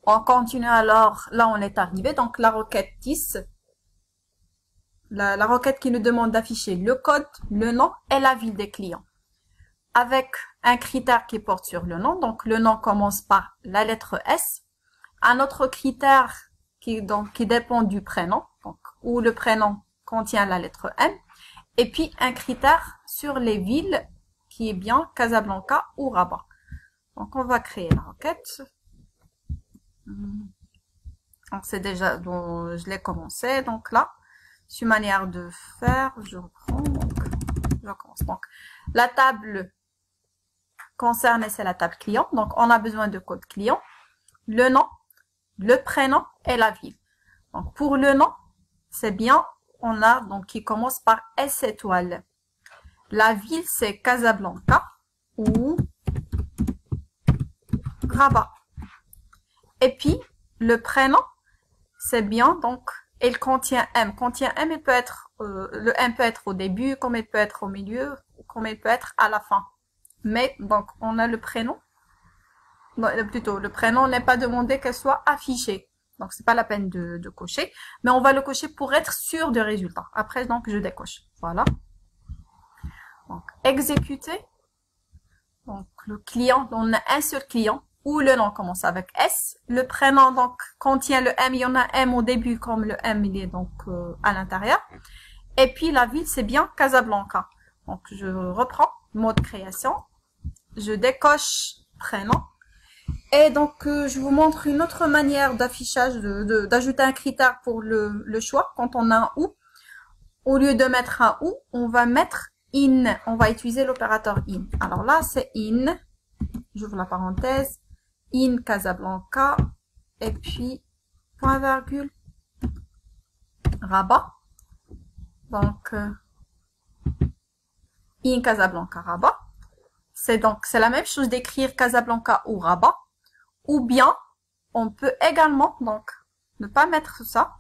On continue alors, là on est arrivé, donc la requête 10, la requête qui nous demande d'afficher le code, le nom et la ville des clients. Avec un critère qui porte sur le nom, donc le nom commence par la lettre S. Un autre critère qui dépend du prénom, donc où le prénom contient la lettre M. Et puis un critère sur les villes qui est bien Casablanca ou Rabat. Donc on va créer la requête. Donc c'est déjà, donc, je l'ai commencé. Donc là, sur manière de faire, je reprends. Donc, je commence. Donc la table concernée, c'est la table client. Donc on a besoin de code client, le nom, le prénom et la ville. Donc pour le nom, c'est bien, on a donc qui commence par S étoile. La ville, c'est Casablanca ou Rabat. Et puis le prénom, c'est bien, donc il contient M. Contient M, il peut être le M peut être au début, comme il peut être au milieu, comme il peut être à la fin. Mais donc on a le prénom. Non, plutôt, le prénom n'est pas demandé qu'elle soit affichée. Donc, c'est pas la peine de cocher. Mais on va le cocher pour être sûr du résultat. Après, donc, je décoche. Voilà. Donc, exécuter. Donc, le client, on a un seul client. Où le nom commence avec S. Le prénom, donc, contient le M. Il y en a M au début, comme le M, il est donc à l'intérieur. Et puis, la ville, c'est bien Casablanca. Donc, je reprends. Mode création. Je décoche prénom. Et donc, je vous montre une autre manière d'affichage, d'ajouter un critère pour le choix. Quand on a un OU, au lieu de mettre un OU, on va mettre IN. On va utiliser l'opérateur IN. Alors là, c'est IN. J'ouvre la parenthèse. IN Casablanca. Et puis, point virgule. Rabat. Donc, IN Casablanca Rabat. C'est la même chose d'écrire Casablanca ou Rabat. Ou bien, on peut également, donc, ne pas mettre ça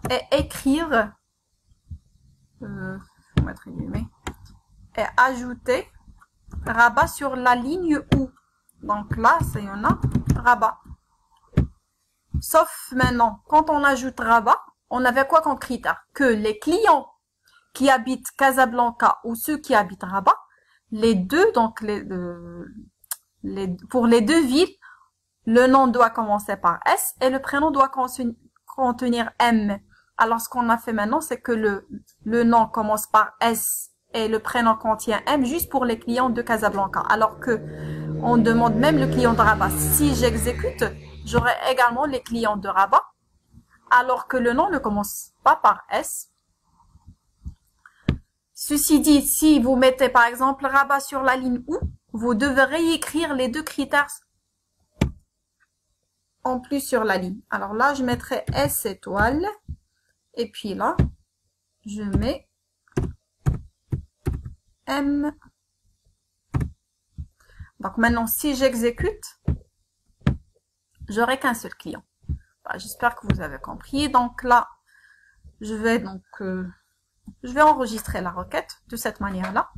et écrire, faut mettre une guillemets, et ajouter Rabat sur la ligne OU. Donc là, il y en a Rabat. Sauf maintenant, quand on ajoute Rabat, on avait quoi comme critère? Que les clients qui habitent Casablanca ou ceux qui habitent Rabat, les deux, donc pour les deux villes, le nom doit commencer par S et le prénom doit contenir M. Alors, ce qu'on a fait maintenant, c'est que le nom commence par S et le prénom contient M juste pour les clients de Casablanca. Alors que on demande même le client de Rabat. Si j'exécute, j'aurai également les clients de Rabat. Alors que le nom ne commence pas par S. Ceci dit, si vous mettez par exemple Rabat sur la ligne OU, vous devrez écrire les deux critères en plus sur la ligne. Alors là, je mettrai S étoile. Et puis là, je mets M. Donc maintenant, si j'exécute, j'aurai qu'un seul client. Bah, j'espère que vous avez compris. Donc là, je vais enregistrer la requête de cette manière-là.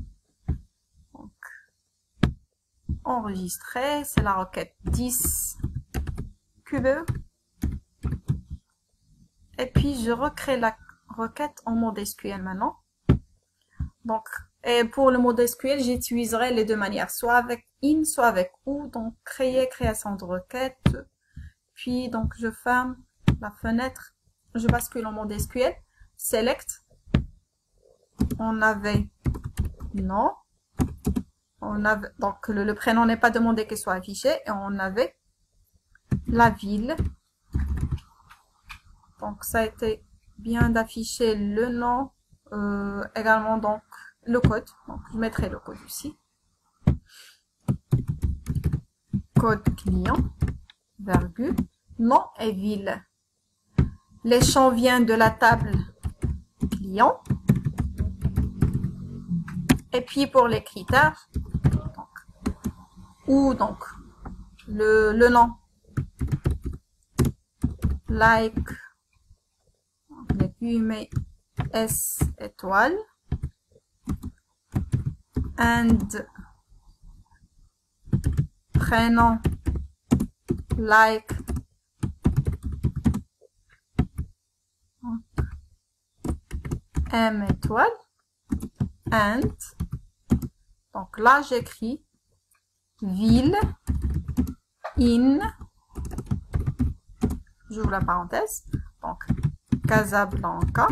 Donc, enregistrer, c'est la requête 10 cube. Et puis, je recrée la requête en mode SQL maintenant. Donc, et pour le mode SQL, j'utiliserai les deux manières, soit avec in, soit avec ou. Donc, création de requête. Puis, donc, je ferme la fenêtre. Je bascule en mode SQL. Select. On avait non. On avait, donc, le prénom n'est pas demandé qu'il soit affiché. Et on avait la ville. Donc, ça a été bien d'afficher le nom, également donc le code. Donc, je mettrai le code ici. Code client, virgule, nom et ville. Les champs viennent de la table client. Et puis pour les critères, donc le nom, like, les guillemets S étoile, and prénom, like, M étoile, and, donc là j'écris ville, in, j'ouvre la parenthèse, donc Casablanca,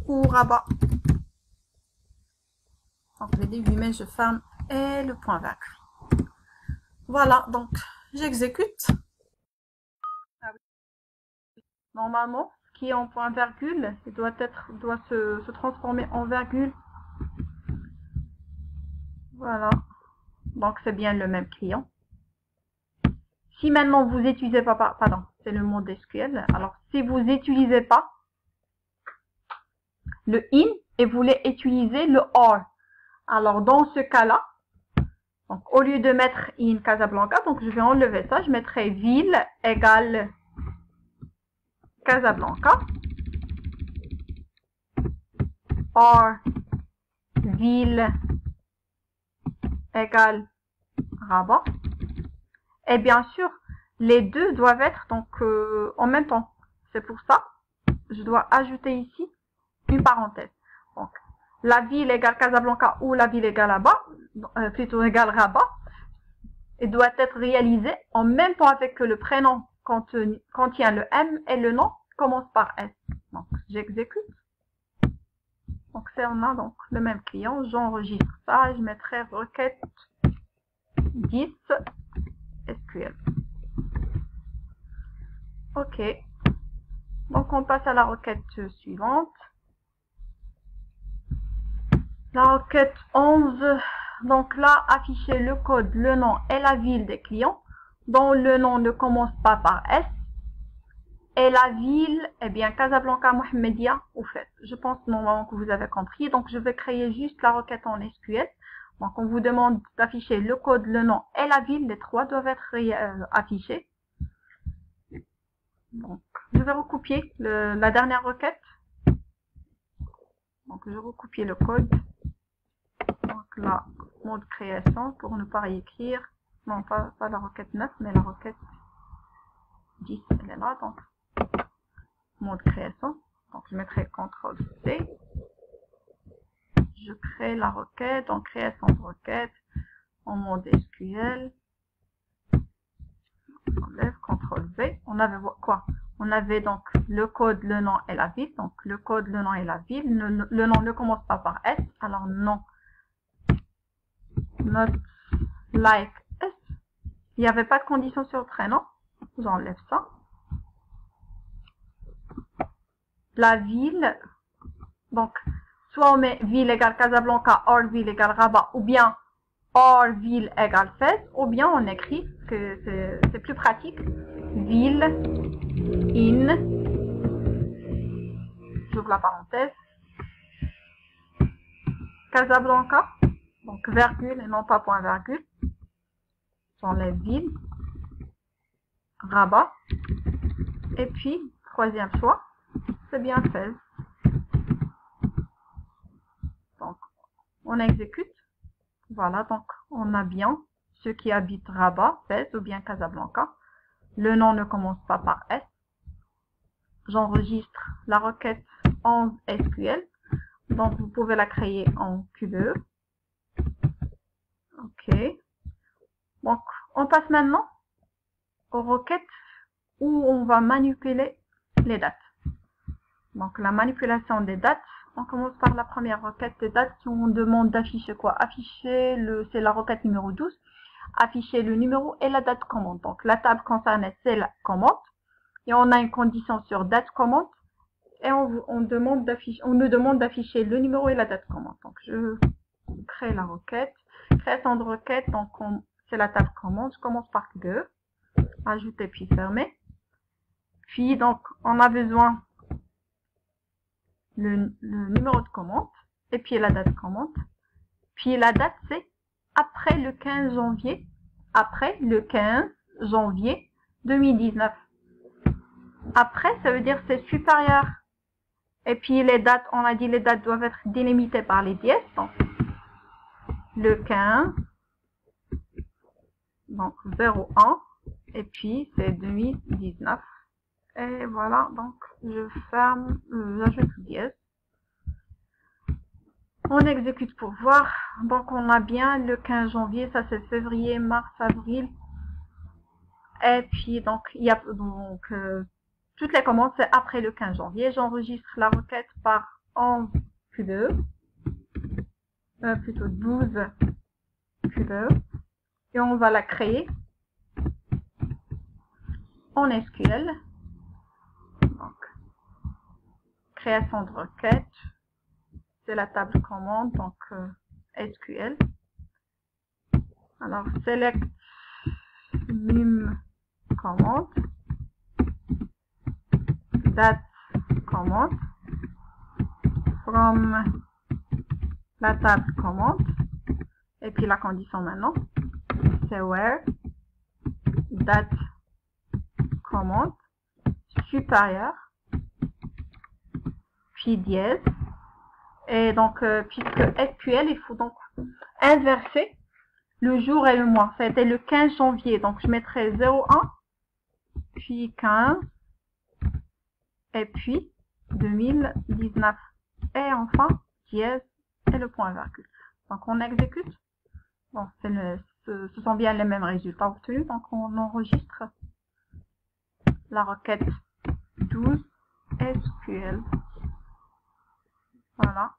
ou Rabat. Donc les début mais je ferme et le point virgule. Voilà, donc j'exécute. Normalement, ce qui est en point virgule, il doit se transformer en virgule. Voilà. Donc c'est bien le même client. Si maintenant vous n'utilisez pas, pardon, c'est le mot SQL. Alors si vous n'utilisez pas le in et vous voulez utiliser le or, alors dans ce cas-là, donc au lieu de mettre in Casablanca, donc je vais enlever ça, je mettrai ville égale Casablanca, or ville égale Rabat. Et bien sûr, les deux doivent être donc en même temps. C'est pour ça, je dois ajouter ici une parenthèse. Donc, la ville égale Casablanca ou la ville égale Rabat, plutôt égale Rabat, et doit être réalisé en même temps avec que le prénom contient le M et le nom commence par S. Donc, j'exécute. Donc, on a donc le même client. J'enregistre ça et je mettrai requête 10 SQL. OK. Donc, on passe à la requête suivante. La requête 11. Donc là, afficher le code, le nom et la ville des clients, dont le nom ne commence pas par S. Et la ville, eh bien, Casablanca Mohamedia, au fait. Je pense normalement que vous avez compris. Donc, je vais créer juste la requête en SQL. Donc, on vous demande d'afficher le code, le nom et la ville. Les trois doivent être affichés. Donc, je vais recopier la dernière requête. Donc, je recopie le code. Donc là, mode création pour ne pas réécrire. Non, pas la requête 9, mais la requête 10. Elle est là, donc mode création. Donc je mettrai CTRL-C. Je crée la requête, donc création de requête en mode SQL. On enlève CTRL-V. On avait quoi? On avait donc le code, le nom et la ville. Donc le code, le nom et la ville. Le nom ne commence pas par S. Alors non. Not like S. Il n'y avait pas de condition sur le prénom. J'enlève ça. La ville. Donc, soit on met ville égale Casablanca, or ville égale Rabat, ou bien or ville égale Fès, ou bien on écrit, que c'est plus pratique, ville, in, j'ouvre la parenthèse, Casablanca, donc virgule et non pas point virgule, j'enlève ville, Rabat, et puis, troisième choix, c'est bien Fès. Donc, on exécute. Voilà, donc on a bien ceux qui habitent Rabat, Fès ou bien Casablanca. Le nom ne commence pas par S. J'enregistre la requête en SQL. Donc vous pouvez la créer en QBE. OK. Donc on passe maintenant aux requêtes où on va manipuler les dates. Donc la manipulation des dates. On commence par la première requête de date qui on demande d'afficher quoi? Afficher c'est la requête numéro 12. Afficher le numéro et la date commande. Donc la table concernée c'est la commande. Et on a une condition sur date commande. Et on nous demande d'afficher le numéro et la date commande. Donc je crée la requête. Création de requête, donc c'est la table commande. Je commence par QBE. Ajouter puis fermer. Puis donc on a besoin le numéro de commande, et puis la date commande. Puis la date, c'est après le 15 janvier, après le 15 janvier 2019. Après, ça veut dire c'est supérieur. Et puis les dates, on a dit les dates doivent être délimitées par les dièses. Donc, le 15, donc 01, Et puis, c'est 2019. Et voilà, donc, je ferme, j'ajoute dièse. On exécute pour voir. Donc, on a bien le 15 janvier, ça c'est février, mars, avril. Et puis, donc, il y a, donc, toutes les commandes, c'est après le 15 janvier. J'enregistre la requête par 11 Q2, plutôt 12 Q2. Et on va la créer en SQL. Donc, création de requête. C'est la table commande, donc SQL. Alors, select num commande, date commande, from la table commande, et puis la condition maintenant, c'est where date commande supérieure, puis dièse. Et donc, puisque SQL, il faut donc inverser le jour et le mois. Ça a été le 15 janvier, donc je mettrai 01, puis 15, et puis 2019. Et enfin, dièse et le point virgule. Donc, on exécute. Bon, ce sont bien les mêmes résultats obtenus, donc on enregistre la requête 12 SQL. Voilà.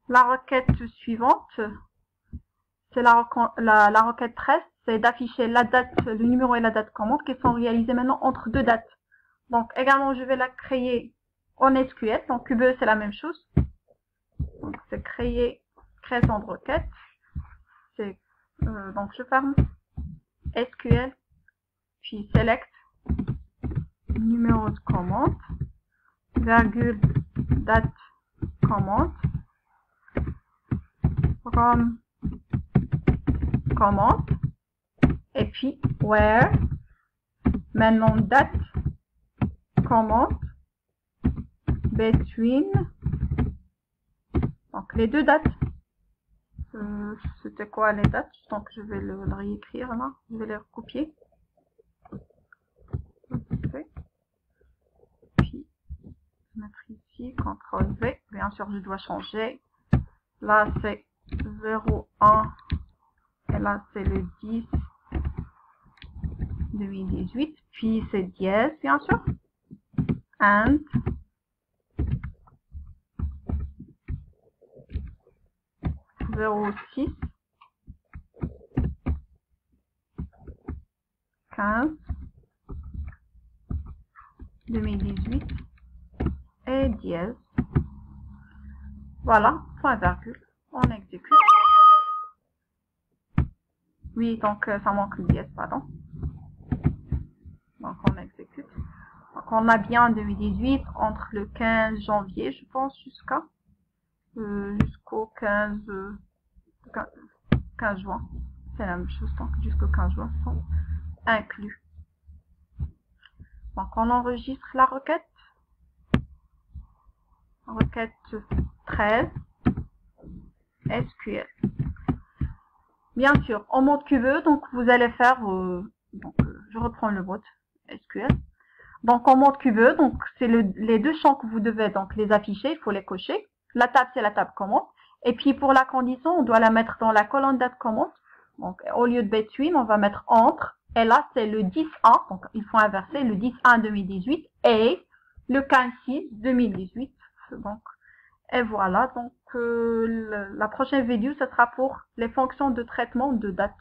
La requête suivante, c'est la requête 13, c'est d'afficher la date, le numéro et la date commande qui sont réalisés maintenant entre deux dates. Donc également, je vais la créer en SQL. Donc QBE, c'est la même chose. Donc c'est création de requête. Donc je ferme SQL, puis select numéro de commande, virgule date commande, from commande, et puis where, maintenant date commande, between, donc les deux dates. C'était quoi les dates? Donc je vais le réécrire là, je vais les recopier. Puis mettre ici, CTRL V. Bien sûr, je dois changer. Là, c'est 01 et là, c'est le 10 2018. Puis c'est dièse, bien sûr. And 06 15 2018 et dièse. Voilà, point virgule. On exécute. Oui, donc ça manque le dièse, pardon. Donc on exécute. Donc on a bien 2018 entre le 15 janvier, je pense, jusqu'au 15 juin. C'est la même chose, donc jusqu'au 15 juin sont inclus. Donc on enregistre la requête. Requête 13 SQL. Bien sûr, en mode QBE, donc vous allez faire, je reprends le mode SQL. Donc en mode QBE, donc c'est les deux champs que vous devez donc les afficher, il faut les cocher. La table, c'est la table commande. Et puis pour la condition, on doit la mettre dans la colonne date commande. Donc au lieu de between, on va mettre entre. Et là, c'est le 10-1, donc il faut inverser le 10-1 2018 et le 15-6 2018. Donc, et voilà, donc la prochaine vidéo, ce sera pour les fonctions de traitement de date.